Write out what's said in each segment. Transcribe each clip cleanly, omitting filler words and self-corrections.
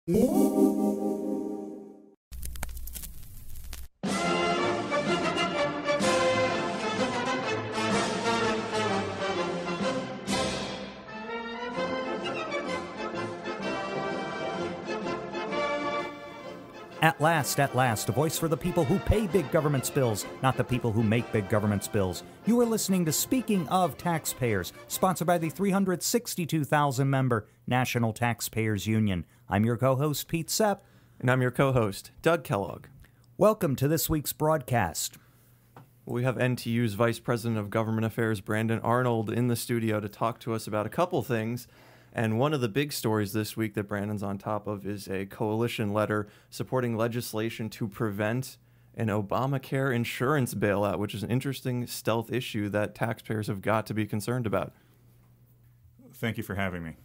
At last, a voice for the people who pay big government's bills, not the people who make big government's bills. You are listening to Speaking of Taxpayers, sponsored by the 362,000-member National Taxpayers Union. I'm your co-host, Pete Sepp. And I'm your co-host, Doug Kellogg. Welcome to this week's broadcast. We have NTU's Vice President of Government Affairs, Brandon Arnold, in the studio to talk to us about a couple things. And one of the big stories this week that Brandon's on top of is a coalition letter supporting legislation to prevent an Obamacare insurance bailout, which is an interesting stealth issue that taxpayers have got to be concerned about. Thank you for having me.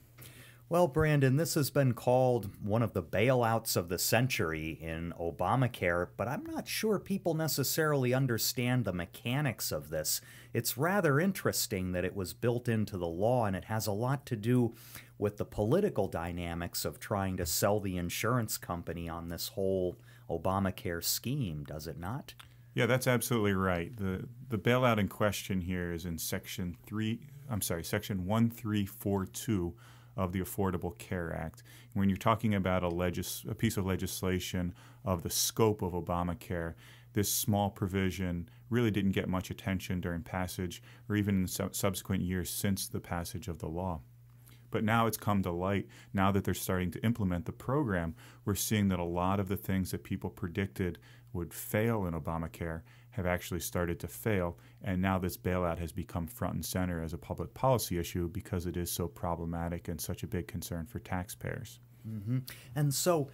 Well, Brandon, this has been called one of the bailouts of the century in Obamacare, but I'm not sure people necessarily understand the mechanics of this. It's rather interesting that it was built into the law, and it has a lot to do with the political dynamics of trying to sell the insurance company on this whole Obamacare scheme, does it not? Yeah, that's absolutely right. The bailout in question here is in Section 1342 of the Affordable Care Act. When you're talking about a piece of legislation of the scope of Obamacare, this small provision really didn't get much attention during passage or even in subsequent years since the passage of the law. But now it's come to light. Now that they're starting to implement the program, we're seeing that a lot of the things that people predicted would fail in Obamacare have actually started to fail, and now this bailout has become front and center as a public policy issue because it is so problematic and such a big concern for taxpayers. Mm-hmm. And so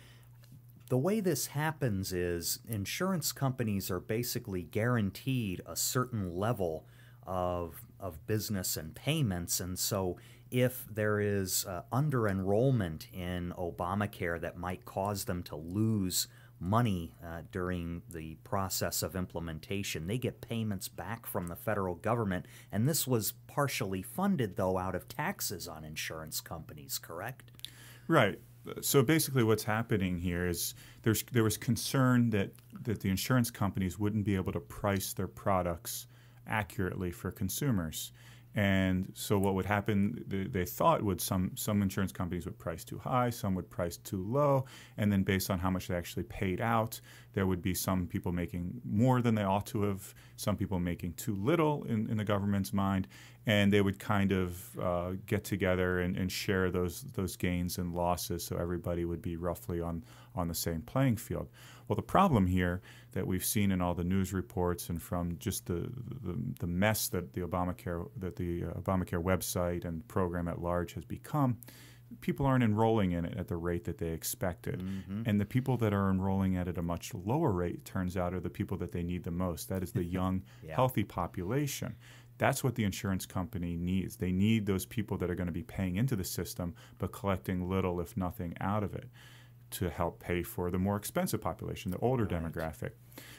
the way this happens is insurance companies are basically guaranteed a certain level of business and payments, and so if there is under-enrollment in Obamacare that might cause them to lose money during the process of implementation, they get payments back from the federal government, and this was partially funded, though, out of taxes on insurance companies, correct? Right. So basically what's happening here is there was concern that the insurance companies wouldn't be able to price their products accurately for consumers. And so what would happen, they thought some insurance companies would price too high, some would price too low, and then based on how much they actually paid out, there would be some people making more than they ought to have, some people making too little in the government's mind, and they would kind of get together and share those gains and losses so everybody would be roughly on the same playing field. Well, the problem here that we've seen in all the news reports and from just the mess that the Obamacare website and program at large has become, people aren't enrolling in it at the rate that they expected. Mm-hmm. And the people that are enrolling at a much lower rate, turns out, are the people that they need the most. That is the young, healthy population. That's what the insurance company needs. They need those people that are going to be paying into the system but collecting little, if nothing, out of it, to help pay for the more expensive population, the older demographic.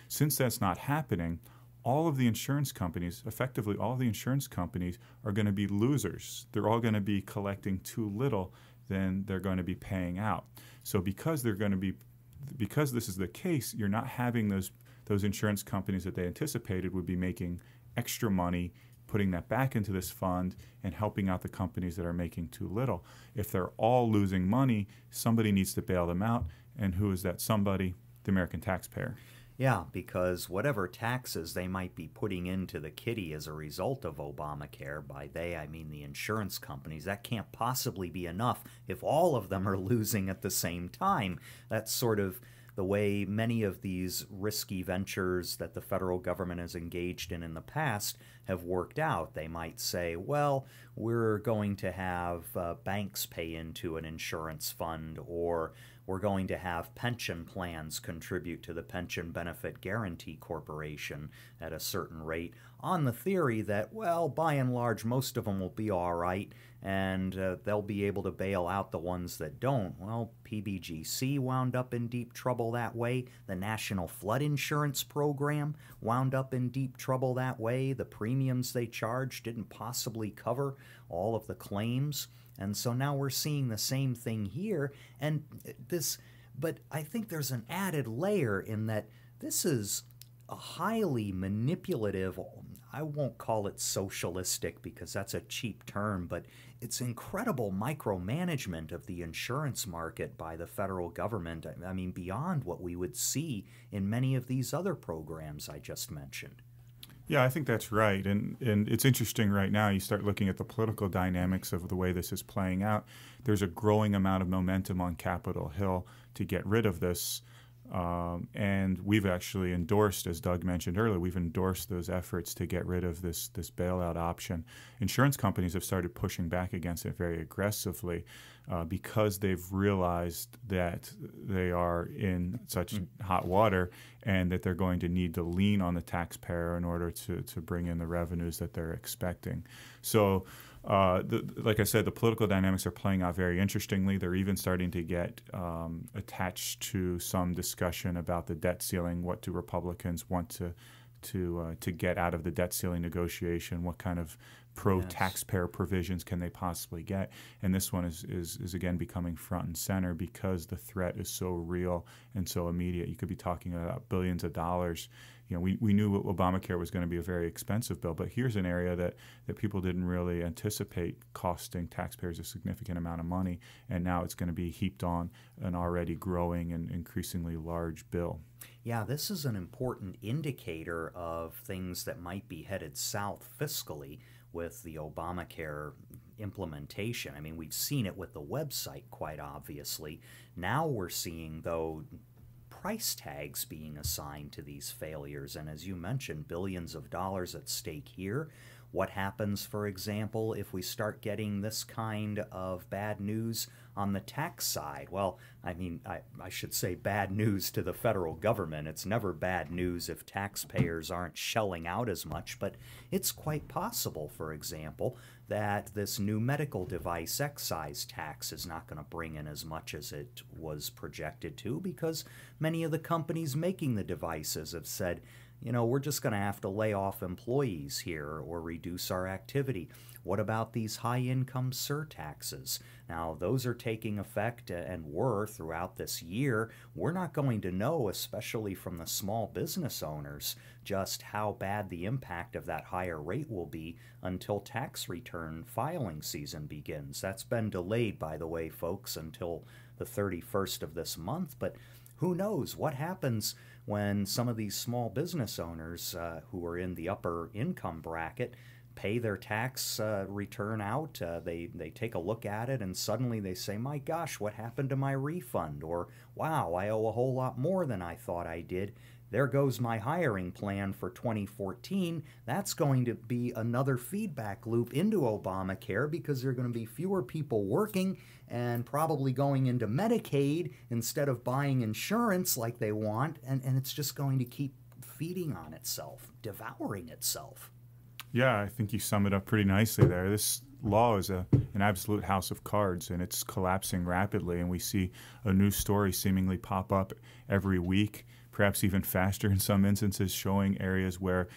Since that's not happening, all of the insurance companies, effectively all of the insurance companies, are going to be losers. They're all going to be collecting too little than they're going to be paying out. So because this is the case, you're not having those insurance companies that they anticipated would be making extra money, putting that back into this fund and helping out the companies that are making too little. If they're all losing money, somebody needs to bail them out. And who is that somebody? The American taxpayer. Yeah, because whatever taxes they might be putting into the kitty as a result of Obamacare, by they I mean the insurance companies, that can't possibly be enough if all of them are losing at the same time. That's sort of the way many of these risky ventures that the federal government has engaged in the past have worked out. They might say, well, we're going to have banks pay into an insurance fund, or we're going to have pension plans contribute to the Pension Benefit Guaranty Corporation at a certain rate, on the theory that, well, by and large, most of them will be all right, and they'll be able to bail out the ones that don't. Well, PBGC wound up in deep trouble that way. The National Flood Insurance Program wound up in deep trouble that way. The premiums they charged didn't possibly cover all of the claims. And so now we're seeing the same thing here. And but I think there's an added layer in that this is a highly manipulative, I won't call it socialistic because that's a cheap term, but it's incredible micromanagement of the insurance market by the federal government. I mean, beyond what we would see in many of these other programs I just mentioned. Yeah, I think that's right. And it's interesting right now, you start looking at the political dynamics of the way this is playing out. There's a growing amount of momentum on Capitol Hill to get rid of this. And we've actually endorsed, as Doug mentioned earlier, we've endorsed those efforts to get rid of this bailout option. Insurance companies have started pushing back against it very aggressively because they've realized that they are in such hot water and that they're going to need to lean on the taxpayer in order to bring in the revenues that they're expecting. So like I said, the political dynamics are playing out very interestingly. They're even starting to get attached to some discussion about the debt ceiling. What do Republicans want to get out of the debt ceiling negotiation? What kind of pro-taxpayer provisions can they possibly get? And this one is again becoming front and center because the threat is so real and so immediate. You could be talking about billions of dollars. You know, we knew Obamacare was going to be a very expensive bill, but here's an area that people didn't really anticipate costing taxpayers a significant amount of money, and now it's going to be heaped on an already growing and increasingly large bill. Yeah, this is an important indicator of things that might be headed south fiscally with the Obamacare implementation. I mean, we've seen it with the website, quite obviously. Now we're seeing, though, price tags being assigned to these failures. And as you mentioned, billions of dollars at stake here. What happens, for example, if we start getting this kind of bad news on the tax side? Well, I mean, I should say bad news to the federal government. It's never bad news if taxpayers aren't shelling out as much, but it's quite possible, for example, that this new medical device excise tax is not going to bring in as much as it was projected to because many of the companies making the devices have said, you know, we're just going to have to lay off employees here or reduce our activity. What about these high-income surtaxes? Now, those are taking effect and were throughout this year. We're not going to know, especially from the small business owners, just how bad the impact of that higher rate will be until tax return filing season begins. That's been delayed, by the way, folks, until the 31st of this month, but who knows what happens when some of these small business owners who are in the upper income bracket pay their tax return out, they take a look at it and suddenly they say, my gosh, what happened to my refund? Or, wow, I owe a whole lot more than I thought I did. There goes my hiring plan for 2014. That's going to be another feedback loop into Obamacare because there are going to be fewer people working and probably going into Medicaid instead of buying insurance like they want. And it's just going to keep feeding on itself, devouring itself. Yeah, I think you sum it up pretty nicely there. This law is an absolute house of cards, and it's collapsing rapidly. And we see a new story seemingly pop up every week, perhaps even faster in some instances, showing areas where,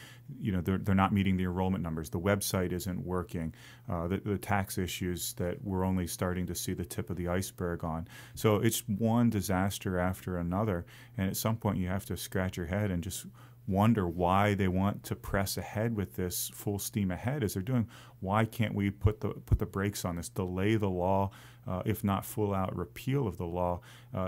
you know, they're not meeting the enrollment numbers. The website isn't working. The tax issues that we're only starting to see the tip of the iceberg on. So it's one disaster after another, and at some point you have to scratch your head and just wonder why they want to press ahead with this full steam ahead as they're doing. Why can't we put the brakes on this, delay the law, if not full out repeal of the law?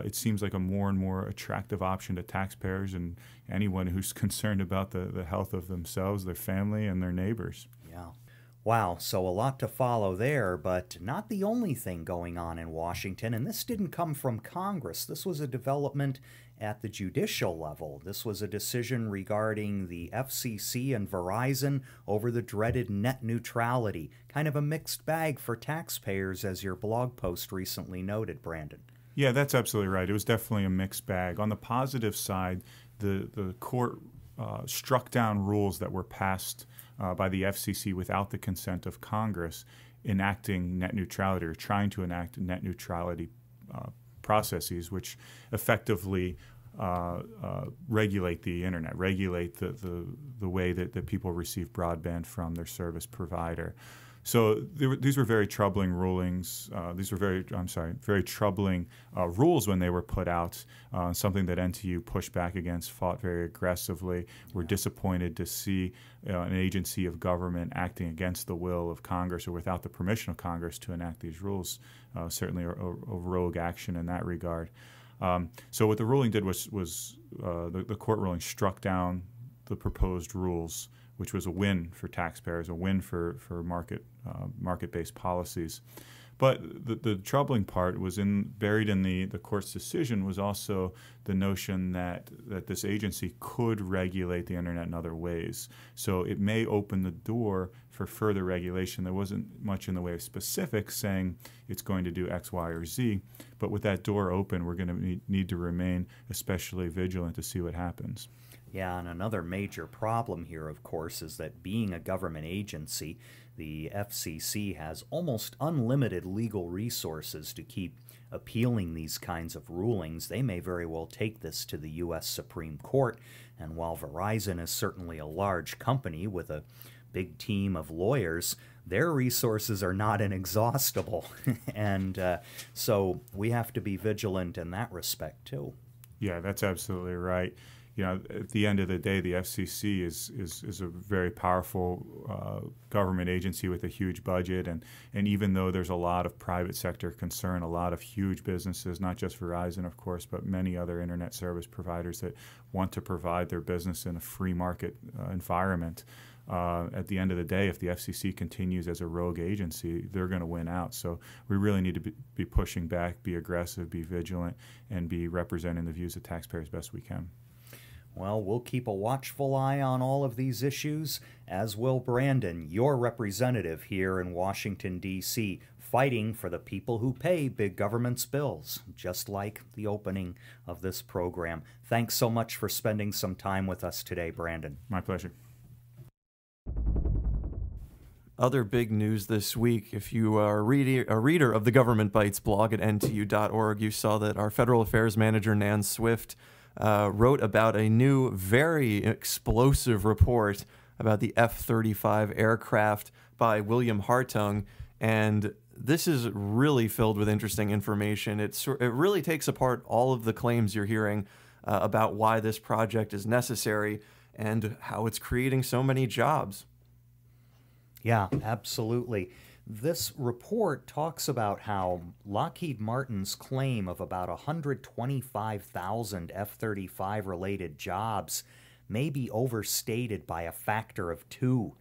It seems like a more and more attractive option to taxpayers and anyone who's concerned about the health of themselves, their family, and their neighbors. Yeah. Wow, so a lot to follow there, but not the only thing going on in Washington, and this didn't come from Congress. This was a development at the judicial level. This was a decision regarding the FCC and Verizon over the dreaded net neutrality. Kind of a mixed bag for taxpayers, as your blog post recently noted, Brandon. Yeah, that's absolutely right. It was definitely a mixed bag. On the positive side, the court struck down rules that were passed by the FCC without the consent of Congress, enacting net neutrality or trying to enact net neutrality processes, which effectively regulate the internet, regulate the way that people receive broadband from their service provider. So these were very troubling rulings. These were very troubling rules when they were put out. Something that NTU pushed back against, fought very aggressively. We're disappointed to see an agency of government acting against the will of Congress or without the permission of Congress to enact these rules. Certainly a rogue action in that regard. So what the ruling did was the court ruling struck down the proposed rules, which was a win for taxpayers, a win for market-based policies. But the troubling part was buried in the court's decision was also the notion that this agency could regulate the internet in other ways. So it may open the door for further regulation. There wasn't much in the way of specifics saying it's going to do X, Y, or Z. But with that door open, we're going to need to remain especially vigilant to see what happens. Yeah, and another major problem here, of course, is that being a government agency, the FCC has almost unlimited legal resources to keep appealing these kinds of rulings. They may very well take this to the U.S. Supreme Court, and while Verizon is certainly a large company with a big team of lawyers, their resources are not inexhaustible. And so we have to be vigilant in that respect, too. Yeah, that's absolutely right. At the end of the day, the FCC is a very powerful government agency with a huge budget, and even though there's a lot of private sector concern, a lot of huge businesses, not just Verizon, of course, but many other internet service providers that want to provide their business in a free market environment. At the end of the day, if the FCC continues as a rogue agency, they're going to win out. So we really need to be pushing back, be aggressive, be vigilant, and be representing the views of taxpayers best we can. Well, we'll keep a watchful eye on all of these issues, as will Brandon, your representative here in Washington, D.C., fighting for the people who pay big government's bills, just like the opening of this program. Thanks so much for spending some time with us today, Brandon. My pleasure. Other big news this week, if you are a reader of the Government Bites blog at ntu.org, you saw that our Federal Affairs Manager, Nan Swift, wrote about a new, very explosive report about the F-35 aircraft by William Hartung, and this is really filled with interesting information. It really takes apart all of the claims you're hearing about why this project is necessary and how it's creating so many jobs. Yeah, absolutely. This report talks about how Lockheed Martin's claim of about 125,000 F-35 related jobs may be overstated by a factor of 2.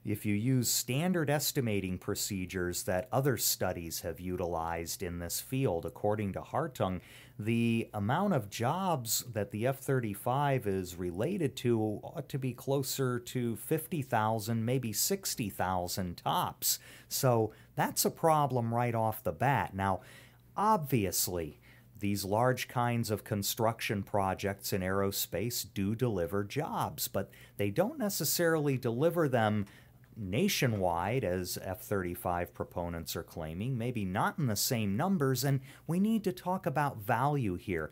If you use standard estimating procedures that other studies have utilized in this field, according to Hartung, the amount of jobs that the F-35 is related to ought to be closer to 50,000, maybe 60,000 tops. So that's a problem right off the bat. Now, obviously, these large kinds of construction projects in aerospace do deliver jobs, but they don't necessarily deliver them nationwide, as F-35 proponents are claiming, maybe not in the same numbers, and we need to talk about value here.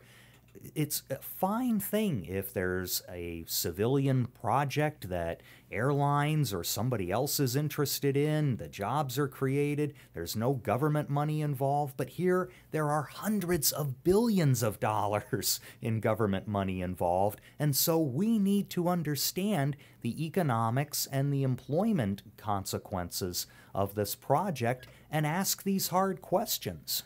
It's a fine thing if there's a civilian project that airlines or somebody else is interested in, the jobs are created, there's no government money involved, but here there are hundreds of billions of dollars in government money involved, and so we need to understand the economics and the employment consequences of this project and ask these hard questions.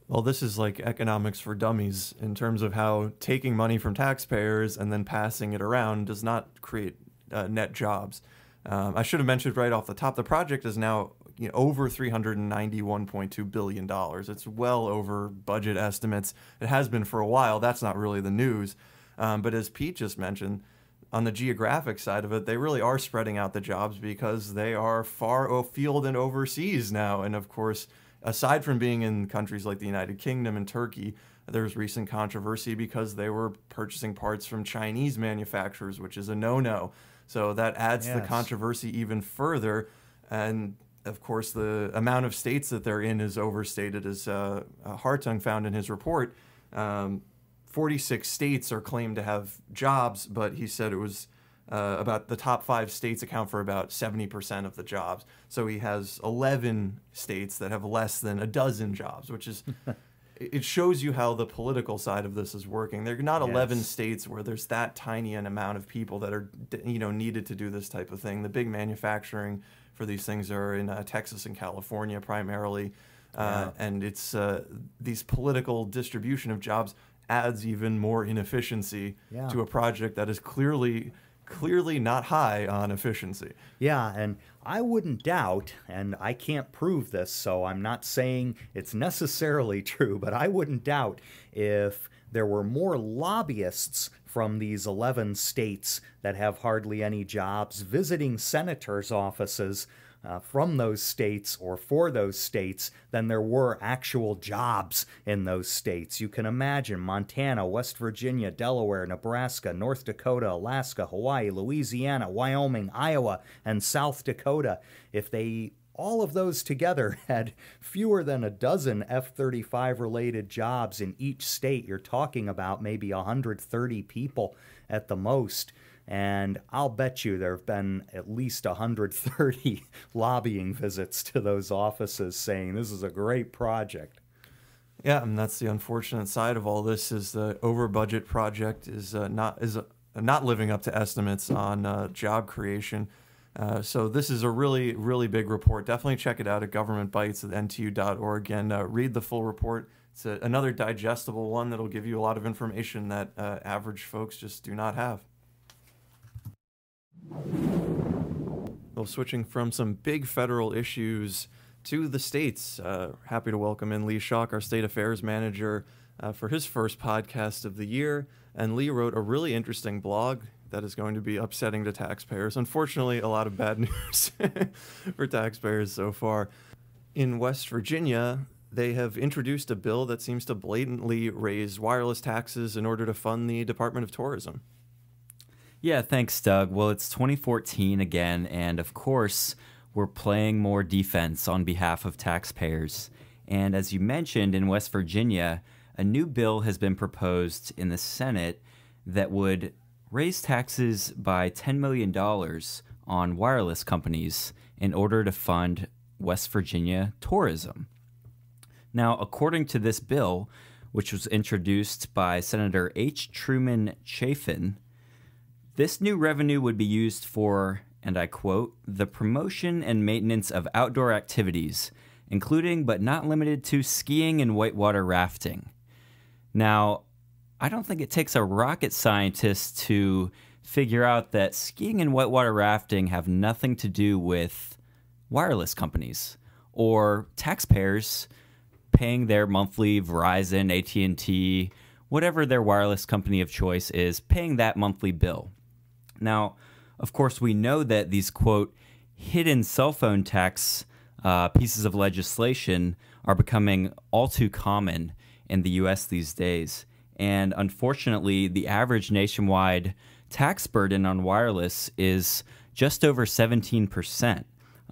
Well, this is like economics for dummies in terms of how taking money from taxpayers and then passing it around does not create net jobs. I should have mentioned right off the top, the project is now over $391.2 billion. It's well over budget estimates. It has been for a while. That's not really the news. But as Pete just mentioned, on the geographic side of it, they really are spreading out the jobs because they are far afield and overseas now. And of course, aside from being in countries like the United Kingdom and Turkey, there's recent controversy because they were purchasing parts from Chinese manufacturers, which is a no-no. So that adds the controversy even further. And of course, the amount of states that they're in is overstated, as Hartung found in his report. 46 states are claimed to have jobs, but he said it was about the top 5 states account for about 70% of the jobs. So he has 11 states that have less than a dozen jobs, which is, it shows you how the political side of this is working. There are not 11 states where there's that tiny an amount of people that are, needed to do this type of thing. The big manufacturing for these things are in Texas and California primarily. And it's these political distribution of jobs adds even more inefficiency to a project that is clearly not high on efficiency. Yeah, and I wouldn't doubt, and I can't prove this, so I'm not saying it's necessarily true, but I wouldn't doubt if there were more lobbyists from these 11 states that have hardly any jobs visiting senators' offices from those states or for those states than there were actual jobs in those states. You can imagine Montana, West Virginia, Delaware, Nebraska, North Dakota, Alaska, Hawaii, Louisiana, Wyoming, Iowa, and South Dakota. If they all of those together had fewer than a dozen F-35 related jobs in each state, you're talking about maybe 130 people at the most. And I'll bet you there have been at least 130 lobbying visits to those offices saying this is a great project. Yeah, and that's the unfortunate side of all this is the over budget project is not living up to estimates on job creation. So this is a really, really big report. Definitely check it out at Government Bites at ntu.org and read the full report. It's another digestible one that'll give you a lot of information that average folks just do not have. Well, switching from some big federal issues to the states, happy to welcome in Lee Schalk, our state affairs manager, for his first podcast of the year. And Lee wrote a really interesting blog that is going to be upsetting to taxpayers. Unfortunately, a lot of bad news for taxpayers so far. In West Virginia, they have introduced a bill that seems to blatantly raise wireless taxes in order to fund the Department of Tourism. Yeah, thanks, Doug. Well, it's 2014 again, and of course, we're playing more defense on behalf of taxpayers. And as you mentioned, in West Virginia, a new bill has been proposed in the Senate that would raise taxes by $10 million on wireless companies in order to fund West Virginia tourism. Now, according to this bill, which was introduced by Senator H. Truman Chafin, this new revenue would be used for, and I quote, the promotion and maintenance of outdoor activities, including but not limited to skiing and whitewater rafting. Now, I don't think it takes a rocket scientist to figure out that skiing and whitewater rafting have nothing to do with wireless companies or taxpayers paying their monthly Verizon, AT&T, whatever their wireless company of choice is, paying that monthly bill. Now, of course, we know that these, quote, hidden cell phone tax pieces of legislation are becoming all too common in the U.S. these days. And unfortunately, the average nationwide tax burden on wireless is just over 17%,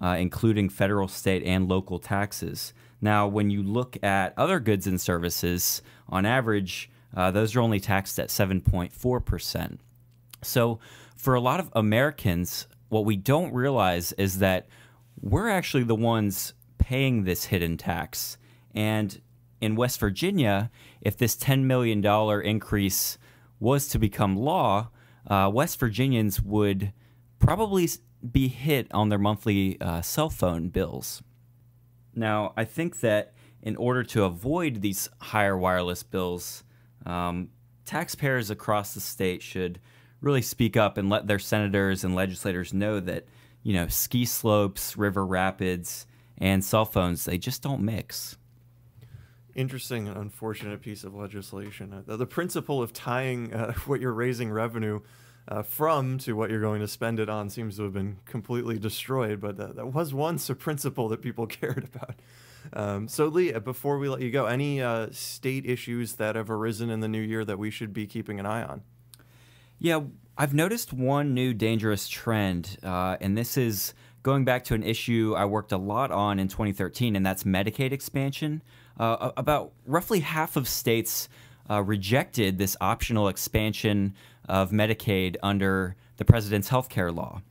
including federal, state, and local taxes. Now, when you look at other goods and services, on average, those are only taxed at 7.4%. So for a lot of Americans, what we don't realize is that we're actually the ones paying this hidden tax. And in West Virginia, if this $10 million increase was to become law, West Virginians would probably be hit on their monthly cell phone bills. Now, I think that in order to avoid these higher wireless bills, taxpayers across the state should really speak up and let their senators and legislators know that, ski slopes, river rapids, and cell phones, they just don't mix. Interesting and unfortunate piece of legislation. The principle of tying what you're raising revenue from to what you're going to spend it on seems to have been completely destroyed, but that was once a principle that people cared about. So Lee, before we let you go, any state issues that have arisen in the new year that we should be keeping an eye on? Yeah, I've noticed one new dangerous trend, and this is going back to an issue I worked a lot on in 2013, and that's Medicaid expansion. About roughly half of states rejected this optional expansion of Medicaid under the president's health care law.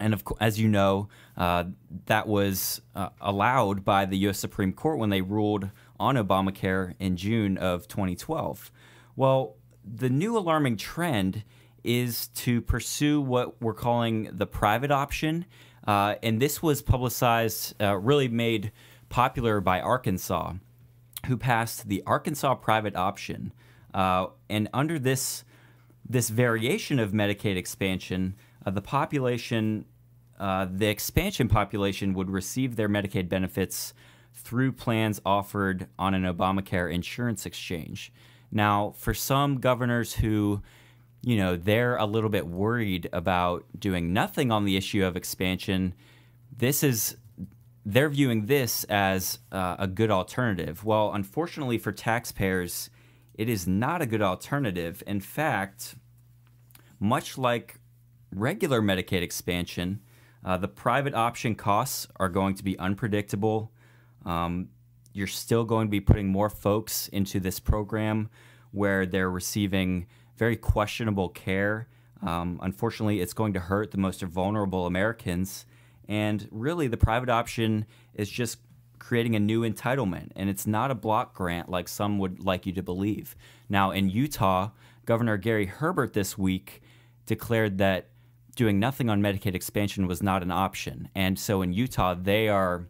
And as you know, that was allowed by the U.S. Supreme Court when they ruled on Obamacare in June of 2012. Well, the new alarming trend is to pursue what we're calling the private option. And this was publicized, really made popular by Arkansas, who passed the Arkansas private option. And under this variation of Medicaid expansion, the expansion population would receive their Medicaid benefits through plans offered on an Obamacare insurance exchange. Now, for some governors who, they're a little bit worried about doing nothing on the issue of expansion, they're viewing this as a good alternative. Well, unfortunately for taxpayers, it is not a good alternative. In fact, much like regular Medicaid expansion, the private option costs are going to be unpredictable. You're still going to be putting more folks into this program where they're receiving very questionable care. Unfortunately, it's going to hurt the most vulnerable Americans. And really, the private option is just creating a new entitlement, and it's not a block grant like some would like you to believe. Now, in Utah, Governor Gary Herbert this week declared that doing nothing on Medicaid expansion was not an option. And so in Utah, they are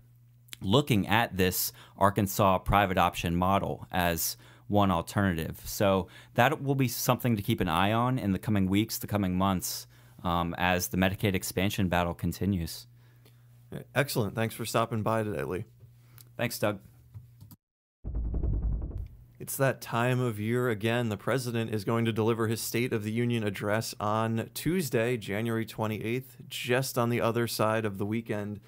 looking at this Arkansas private option model as one alternative. So that will be something to keep an eye on in the coming weeks, the coming months, as the Medicaid expansion battle continues. Excellent. Thanks for stopping by today, Lee. Thanks, Doug. It's that time of year again. The president is going to deliver his State of the Union address on Tuesday, January 28th, just on the other side of the weekend.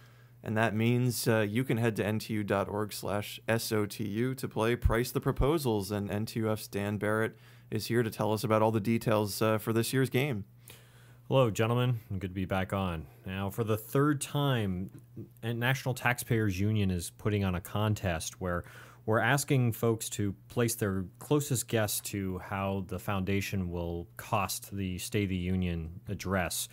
And that means you can head to ntu.org/SOTU to play Price the Proposals. And NTUF's Dan Barrett is here to tell us about all the details for this year's game. Hello, gentlemen. Good to be back on. Now, for the third time, National Taxpayers Union is putting on a contest where we're asking folks to place their closest guess to how the foundation will cost the State of the Union address.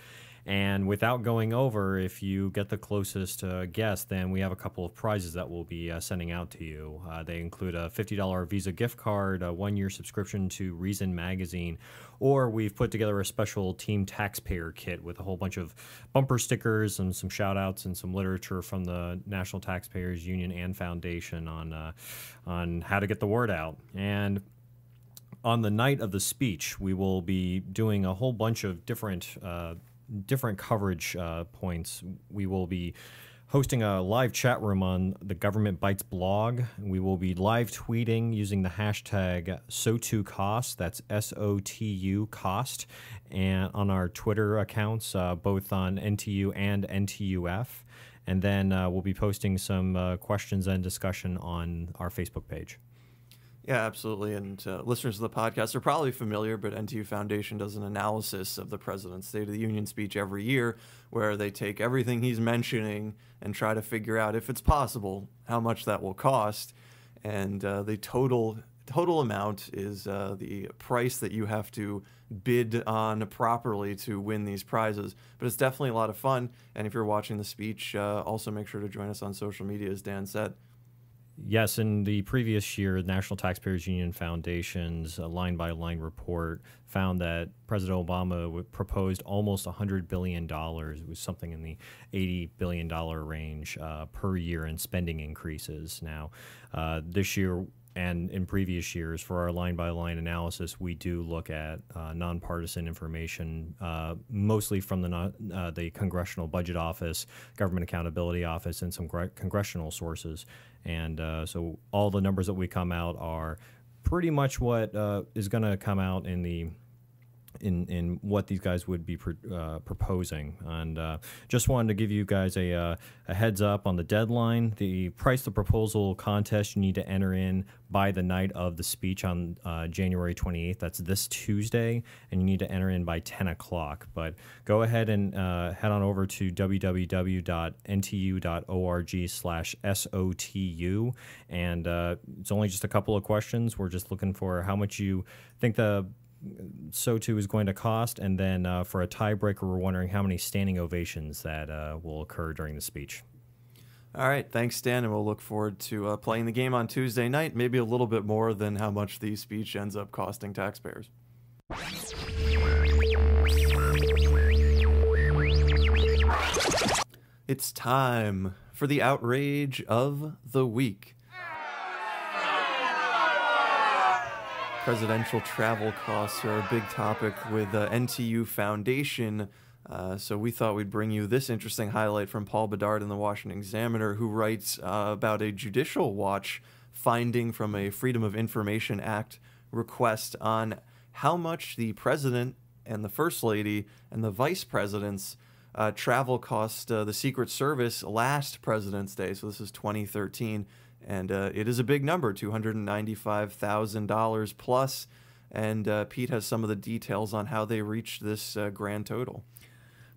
And without going over, if you get the closest guess, then we have a couple of prizes that we'll be sending out to you. They include a $50 Visa gift card, a one-year subscription to Reason Magazine, or we've put together a special Team Taxpayer kit with a whole bunch of bumper stickers and some shout-outs and some literature from the National Taxpayers Union and Foundation on how to get the word out. And on the night of the speech, we will be doing a whole bunch of different coverage points. We will be hosting a live chat room on the Government Bites blog. We will be live tweeting using the hashtag SOTUCost, that's SOTU cost, and on our Twitter accounts, both on NTU and NTUF. And then we'll be posting some questions and discussion on our Facebook page. Yeah, absolutely. And listeners of the podcast are probably familiar, but NTU Foundation does an analysis of the President's State of the Union speech every year where they take everything he's mentioning and try to figure out, if it's possible, how much that will cost. And the total amount is the price that you have to bid on properly to win these prizes. But it's definitely a lot of fun. And if you're watching the speech, also make sure to join us on social media, as Dan said. Yes, in the previous year, the National Taxpayers Union Foundation's line-by-line report found that President Obama proposed almost $100 billion. It was something in the $80 billion range per year in spending increases. Now, this year and in previous years, for our line-by-line analysis, we do look at nonpartisan information, mostly from the Congressional Budget Office, Government Accountability Office, and some congressional sources. And so all the numbers that we come out are pretty much what is going to come out in what these guys would be proposing. And just wanted to give you guys a heads up on the deadline. The Price the Proposal contest you need to enter in by the night of the speech on January 28th. That's this Tuesday, and you need to enter in by 10 o'clock. But go ahead and head on over to www.ntu.org/SOTU, and it's only just a couple of questions. We're just looking for how much you think the so too is going to cost. And then for a tiebreaker, we're wondering how many standing ovations that will occur during the speech. All right, thanks, Dan, and we'll look forward to playing the game on Tuesday night, maybe a little bit more than how much the speech ends up costing taxpayers. It's time for the outrage of the week. Presidential travel costs are a big topic with NTU Foundation. So we thought we'd bring you this interesting highlight from Paul Bedard in the Washington Examiner, who writes about a Judicial Watch finding from a Freedom of Information Act request on how much the president and the First Lady and the vice presidents travel cost the Secret Service last President's Day. So this is 2013, and it is a big number, $295,000 plus. And Pete has some of the details on how they reached this grand total.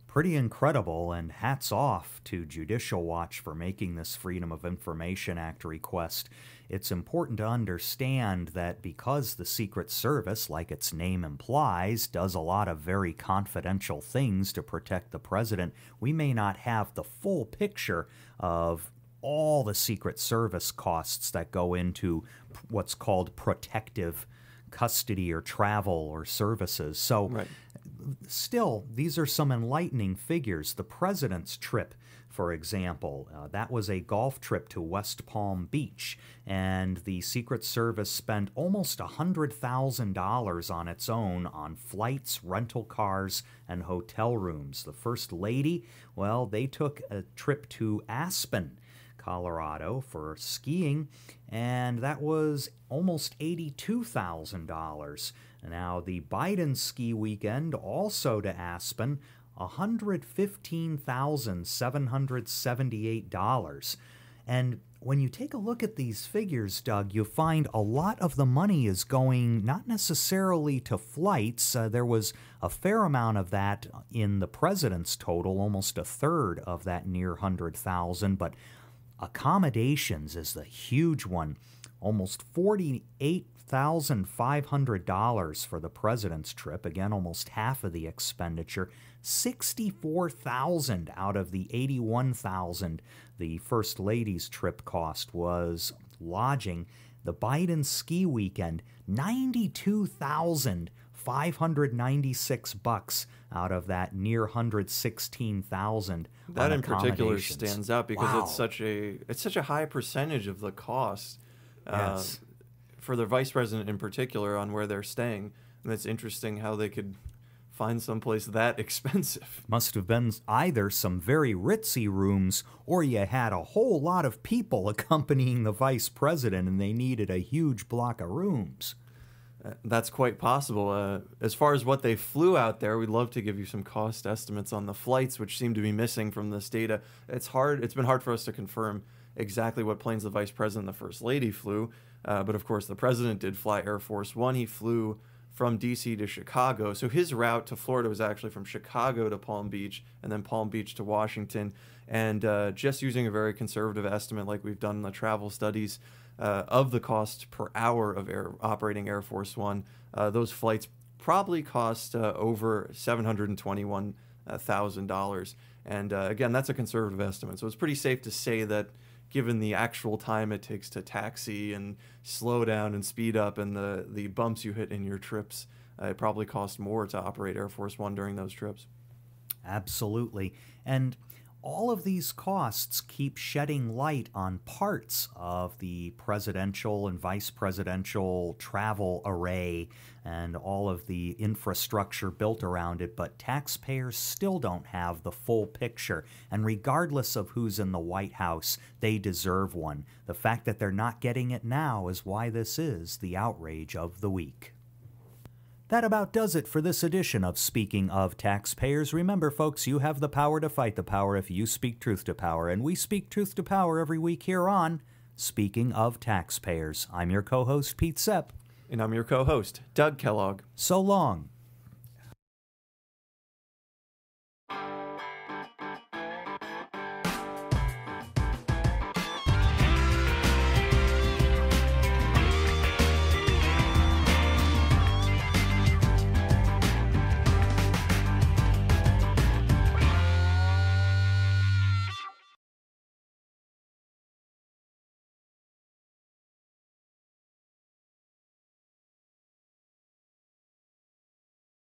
Pretty incredible, and hats off to Judicial Watch for making this Freedom of Information Act request. It's important to understand that because the Secret Service, like its name implies, does a lot of very confidential things to protect the president, we may not have the full picture of all the Secret Service costs that go into what's called protective custody or travel or services. So Right. Still, these are some enlightening figures. The president's trip, for example, that was a golf trip to West Palm Beach, and the Secret Service spent almost $100,000 on its own on flights, rental cars, and hotel rooms. The First Lady, well, they took a trip to Aspen, Colorado for skiing, and that was almost $82,000. Now, the Biden ski weekend, also to Aspen, $115,778. And when you take a look at these figures, Doug, you find a lot of the money is going not necessarily to flights. There was a fair amount of that in the president's total, almost a third of that near 100,000, but accommodations is the huge one, almost $48,500 for the president's trip. Again, almost half of the expenditure. $64,000 out of the $81,000 the First Lady's trip cost was lodging. The Biden ski weekend, $92,596 out of that near 116,000. That in particular stands out because it's such a high percentage of the cost. Yes. For the vice president in particular on where they're staying. And it's interesting how they could find someplace that expensive. Must have been either some very ritzy rooms or you had a whole lot of people accompanying the vice president and they needed a huge block of rooms. That's quite possible. As far as what they flew out there, we'd love to give you some cost estimates on the flights, which seem to be missing from this data. It's been hard for us to confirm exactly what planes the vice president and the first lady flew. But of course, the president did fly Air Force One. He flew from D.C. to Chicago. So his route to Florida was actually from Chicago to Palm Beach and then Palm Beach to Washington. And just using a very conservative estimate like we've done in the travel studies of the cost per hour of operating Air Force One, those flights probably cost over $721,000. And again, that's a conservative estimate. So it's pretty safe to say that given the actual time it takes to taxi and slow down and speed up and the bumps you hit in your trips, it probably costs more to operate Air Force One during those trips. Absolutely. And all of these costs keep shedding light on parts of the presidential and vice presidential travel array and all of the infrastructure built around it, but taxpayers still don't have the full picture. And regardless of who's in the White House, they deserve one. The fact that they're not getting it now is why this is the outrage of the week. That about does it for this edition of Speaking of Taxpayers. Remember, folks, you have the power to fight the power if you speak truth to power, and we speak truth to power every week here on Speaking of Taxpayers. I'm your co-host, Pete Sepp. And I'm your co-host, Doug Kellogg. So long.